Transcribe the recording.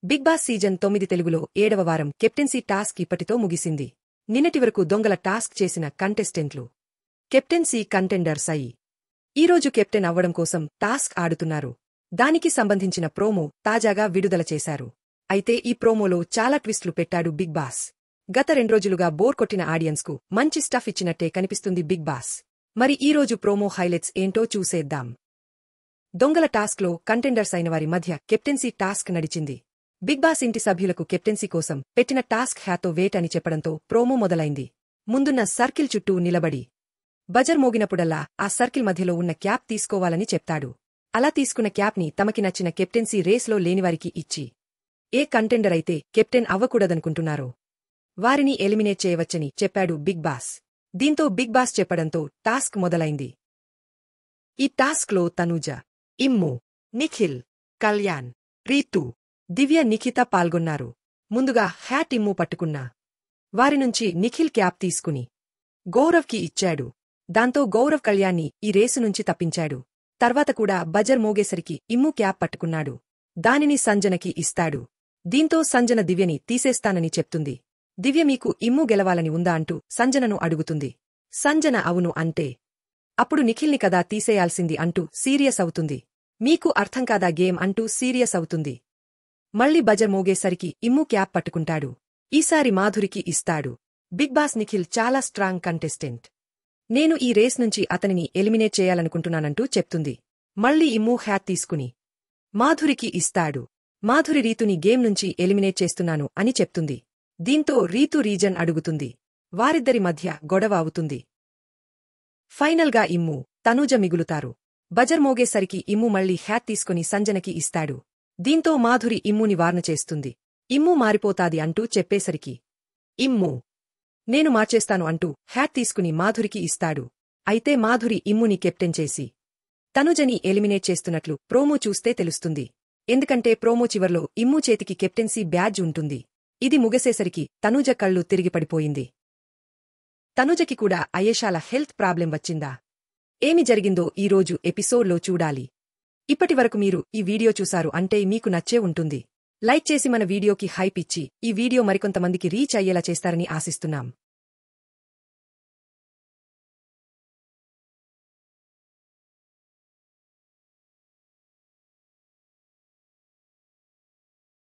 Big boss season 9 తెలుగులో 7వ వారం కెప్టెన్సీ టాస్క్ ఇప్పటితో ముగిసింది. నిన్నటి వరకు దొంగల టాస్క్ చేసిన కంటెస్టెంట్లు కెప్టెన్సీ కంటెండర్స్ అయి ఈరోజు కెప్టెన్ అవ్వడం కోసం టాస్క్ ఆడుతున్నారు. దానికి సంబంధించిన ప్రోమో తాజాగా విడుదల చేశారు. అయితే ఈ ప్రోమోలో చాలా ట్విస్టులు పెట్టాడు బిగ్ బాస్. గత 2 రోజులుగా బోర్ కొట్టిన ఆడియన్స్కు మంచి స్టఫ్ ఇచ్చినట్టే కనిపిస్తుంది బిగ్ బాస్. మరి ఈరోజు ప్రోమో హైలైట్స్ ఏంటో చూసేద్దాం. దొంగల టాస్క్లో కంటెండర్స్ అయిన వారి మధ్య కెప్టెన్సీ టాస్క్ నడిచింది. బిగ్ బాస్ ఇంటి సభ్యులకు కెప్టెన్సీ కోసం పెట్టిన టాస్క్ హ్యాతో వేట్ అని చెప్పడంతో ప్రోమో మొదలైంది. ముందున్న సర్కిల్ చుట్టూ నిలబడి బజర్ మోగినప్పుడల్లా ఆ సర్కిల్ మధ్యలో ఉన్న క్యాప్ తీసుకోవాలని చెప్తాడు. అలా తీసుకున్న క్యాప్ని తమకి నచ్చిన కెప్టెన్సీ రేస్లో లేనివారికి ఇచ్చి ఏ కంటెండర్ అయితే కెప్టెన్ అవ్వకూడదనుకుంటున్నారో వారిని ఎలిమినేట్ చేయవచ్చని చెప్పాడు బిగ్ బాస్. దీంతో బిగ్ బాస్ చెప్పడంతో టాస్క్ మొదలైంది. ఈ టాస్క్లో తనూజ, ఇమ్ము, నిఖిల్, కళ్యాణ్, రీతూ, దివ్య, నిఖిత పాల్గొన్నారు. ముందుగా హ్యాట్ ఇమ్ము పట్టుకున్నా వారినుంచి నిఖిల్ క్యాప్ తీసుకుని గౌరవ్కి ఇచ్చాడు. దాంతో గౌరవ్ కళ్యాణ్ని ఈ రేసు నుంచి తప్పించాడు. తర్వాత కూడా బజర్ మోగేసరికి ఇమ్ము క్యాప్ పట్టుకున్నాడు. దానిని సంజనకి ఇస్తాడు. దీంతో సంజన దివ్యని తీసేస్తానని చెప్తుంది. దివ్య మీకు ఇమ్ము గెలవాలని ఉందా అంటూ సంజనను అడుగుతుంది. సంజన అవును అంటే అప్పుడు నిఖిల్ని కదా తీసేయాల్సింది అంటూ సీరియస్ అవుతుంది. మీకు అర్థం కాదా గేమ్ అంటూ సీరియస్ అవుతుంది. మళ్లీ బజర్ మోగేసరికి ఇమ్ము క్యాప్ పట్టుకుంటాడు. ఈసారి మాధురికి ఇస్తాడు. బిగ్ బాస్ నిఖిల్ చాలా స్ట్రాంగ్ కంటెస్టెంట్. నేను ఈ రేస్ నుంచి అతనిని ఎలిమినేట్ చేయాలనుకుంటున్నానంటూ చెప్తుంది. మళ్లీ ఇమ్ము హ్యాట్ తీసుకుని మాధురికి ఇస్తాడు. మాధురి రీతుని గేమ్ నుంచి ఎలిమినేట్ చేస్తున్నాను అని చెప్తుంది. దీంతో రీతు రీజన్ అడుగుతుంది. వారిద్దరి మధ్య గొడవ అవుతుంది. ఫైనల్గా ఇమ్ము, తనూజ మిగులుతారు. బజర్ మోగేసరికి ఇమ్ము మళ్లీ హ్యాట్ తీసుకుని సంజనకి ఇస్తాడు. దీంతో మాధురి ఇమ్ముని వార్న చేస్తుంది. ఇమ్ము మారిపోతాది అంటూ చెప్పేసరికి ఇమ్ము నేను మార్చేస్తాను అంటూ హ్యాట్ తీసుకుని మాధురికి ఇస్తాడు. అయితే మాధురి ఇమ్ముని కెప్టెన్ చేసి తనుజని ఎలిమినేట్ చేస్తున్నట్లు ప్రోమో చూస్తే తెలుస్తుంది. ఎందుకంటే ప్రోమో చివర్లో ఇమ్ము చేతికి కెప్టెన్సీ బ్యాడ్జ్ ఉంటుంది. ఇది ముగిసేసరికి తనుజ కళ్ళు తిరిగి పడిపోయింది. తనుజకి కూడా అయేషాల హెల్త్ ప్రాబ్లెం వచ్చిందా? ఏమి జరిగిందో ఈరోజు ఎపిసోడ్లో చూడాలి. ఇప్పటివరకు మీరు ఈ వీడియో చూశారు అంటే మీకు నచ్చే ఉంటుంది. లైక్ చేసి మన వీడియోకి హైప్ ఇచ్చి ఈ వీడియో మరికొంతమందికి రీచ్ అయ్యేలా చేస్తారని ఆశిస్తున్నాం.